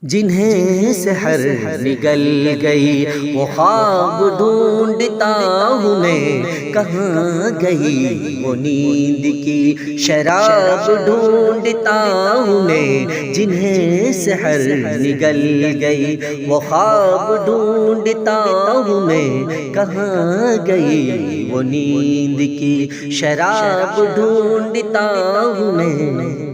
جنہیں سحر نگل گئی وہ خواب ڈھونڈتا ہوں میں، کہاں گئی وہ نیند کی شراب ڈھونڈتا ہوں میں، جنہیں سحر نگل گئی وہ خواب ڈھونڈتا ہوں میں، کہاں گئی وہ نیند کی شراب ڈھونڈتا ہوں میں۔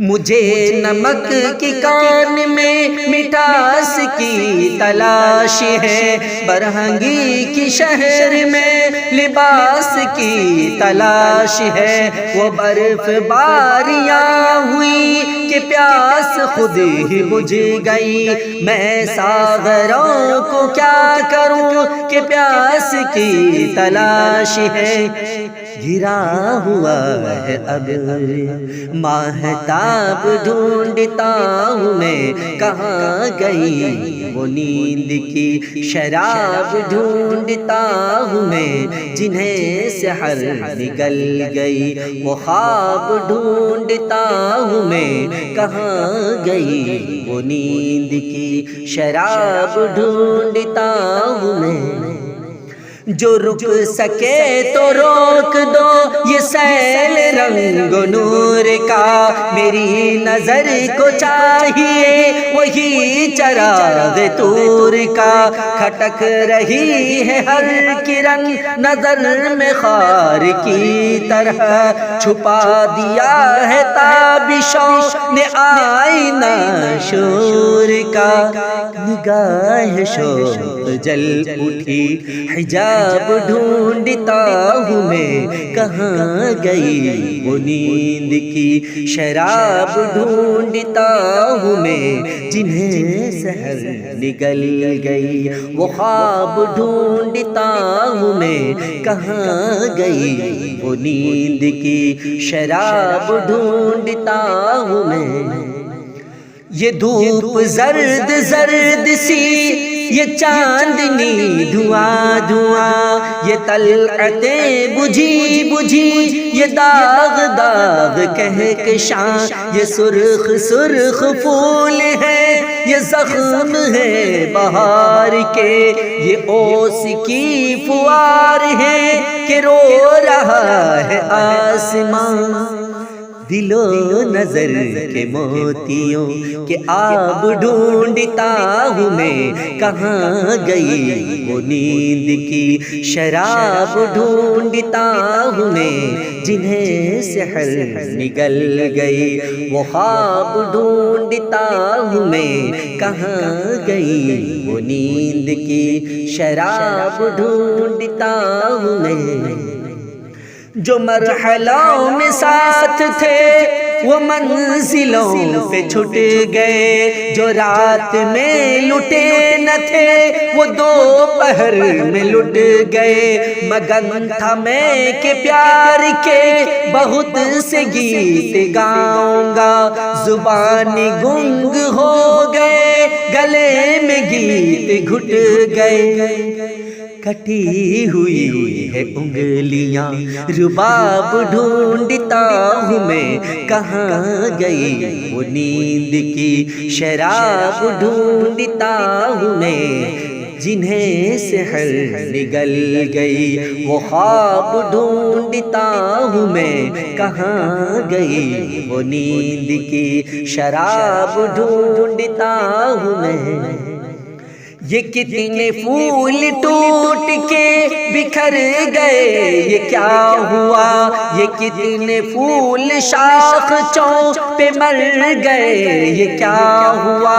مجھے نمک کی کان میں مٹھاس کی تلاش ہے، برہنگی کی شہر میں لباس کی تلاش ہے، وہ برف باریاں ہوئی کہ پیاس خود ہی بجھ گئی، میں ساغروں کو کیا کروں کہ پیاس کی تلاش ہے۔ گرا ہوا ہے اب ماہتاب ڈھونڈتا ہوں میں، کہاں گئی وہ نیند کی شراب ڈھونڈتا ہوں میں، جنہیں سحر نگل گئی وہ خواب ڈھونڈتا ہوں میں، کہاں گئی وہ نیند کی شراب ڈھونڈتا ہوں میں۔ جو رک سکے تو روک دو یہ سیل رنگ و نور کا، میری نظر کو چاہیے وہی چراغ طور کا، کھٹک رہی ہے ہر کرن نظر میں خار کی طرح، چھپا دیا ہے تابشوں نے آئینہ شور کا، نگاہ شوق جل اٹھی حجاب ڈھونڈتا ہوں میں، کہاں گئی وہ نیند کی شراب ڈھونڈتا ہوں میں، جنہیں سحر نگل گئی وہ خواب ڈھونڈتا ہوں میں، کہاں گئی وہ نیند کی شراب ڈھونڈتا ہوں میں۔ یہ دھوپ زرد زرد سی، یہ چاندنی دھواں دھواں، یہ طلعتیں بجھی بجھی، یہ داغ داغ کہکشاں، یہ سرخ سرخ پھول ہے، یہ زخم ہے بہار کے، یہ اوس کی فوار ہے کہ رو رہا ہے آسمان، دل و نظر کے موتیوں کے آب ڈھونڈتا ہوں میں، کہاں گئی وہ نیند کی شراب ڈھونڈتا ہوں میں، جنہیں سحر نگل گئی وہ خواب ڈھونڈتا ہوں میں، کہاں گئی وہ نیند کی شراب ڈھونڈتا ہوں میں۔ جو مرحلوں میں ساتھ تھے وہ منزلوں پہ چھٹ گئے، جو رات میں لٹے نہ تھے وہ دوپہر میں لٹ گئے، مگن تھا میں کہ پیار کے بہت سے گیت گاؤں گا، زبان گنگ ہو گئے گلے میں گیت گھٹ گئے، کٹی ہوئی ہے انگلیاں رباب ڈھونڈتا ہوں میں، کہاں گئی وہ نیند کی شراب ڈھونڈتا ہوں میں، جنہیں سحر نگل گئی وہ خواب ڈھونڈتا ہوں میں، کہاں گئی وہ نیند کی شراب ڈھونڈتا ہوں میں۔ یہ کتنے پھول ٹوٹ کے بکھر گئے یہ کیا ہوا، یہ کتنے پھول شاخ چوں پہ مر گئے یہ کیا ہوا،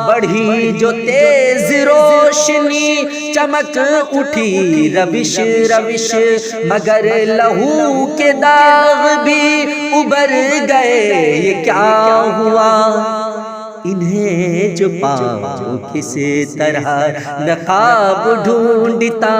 بڑھی جو تیز روشنی چمک اٹھی روش روش، مگر لہو کے داغ بھی ابھر گئے یہ کیا ہوا، انہیں جو پاؤں کس طرح نقاب ڈھونڈتا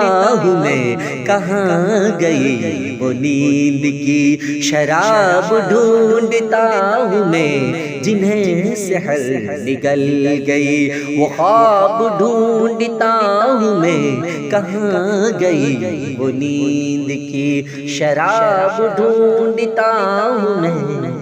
ہوں میں، کہاں گئی وہ نیند کی شراب ڈھونڈتا ہوں میں، جنہیں سحر نگل گئی وہ خواب ڈھونڈتا ہوں میں، کہاں گئی وہ نیند کی شراب ڈھونڈتا ہوں میں۔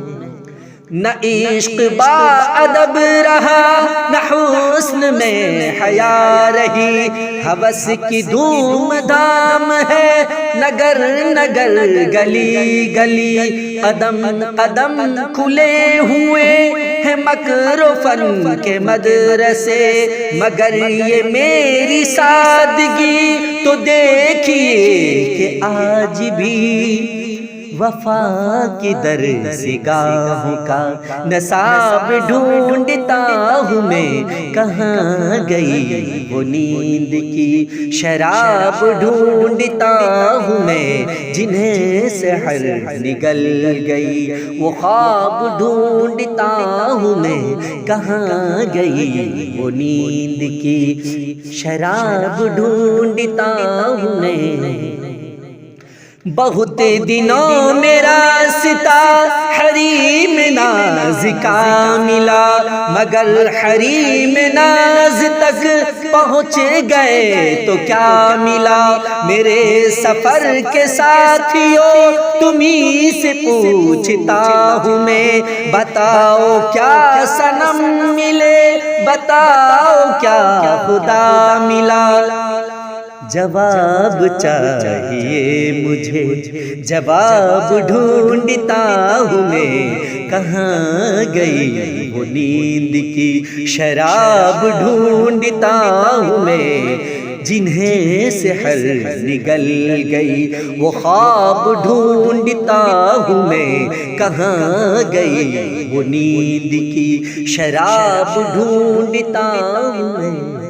نہ عشق با ادب رہا نہ حسن میں حیا رہی، ہوس کی دھوم دھام ہے نگر نگر گلی گلی، قدم قدم کھلے ہوئے ہیں مکر و فن کے مدرسے، مگر یہ میری سادگی تو دیکھیے کہ آج بھی وفا کی درسگاہوں کا نصاب ڈھونڈتا ہوں میں، کہاں گئی وہ نیند کی شراب ڈھونڈتا ہوں میں، جنہیں سحر نگل گئی وہ خواب ڈھونڈتا ہوں میں، کہاں گئی وہ نیند کی شراب ڈھونڈتا ہوں میں۔ بہت دنوں میں راستہ حریم ناز کا ملا، مگر حریم ناز تک پہنچ گئے تو کیا ملا، میرے سفر کے ساتھیوں تمہیں سے پوچھتا ہوں میں، بتاؤ کیا صنم ملے، بتاؤ کیا خدا ملا، جواب چاہیے مجھے، جواب ڈھونڈتا ہوں میں، کہاں گئی وہ نیند کی شراب ڈھونڈتا ہوں میں، جنہیں سحر نگل گئی وہ خواب ڈھونڈتا ہوں میں، کہاں گئی وہ نیند کی شراب ڈھونڈتا ہوں میں۔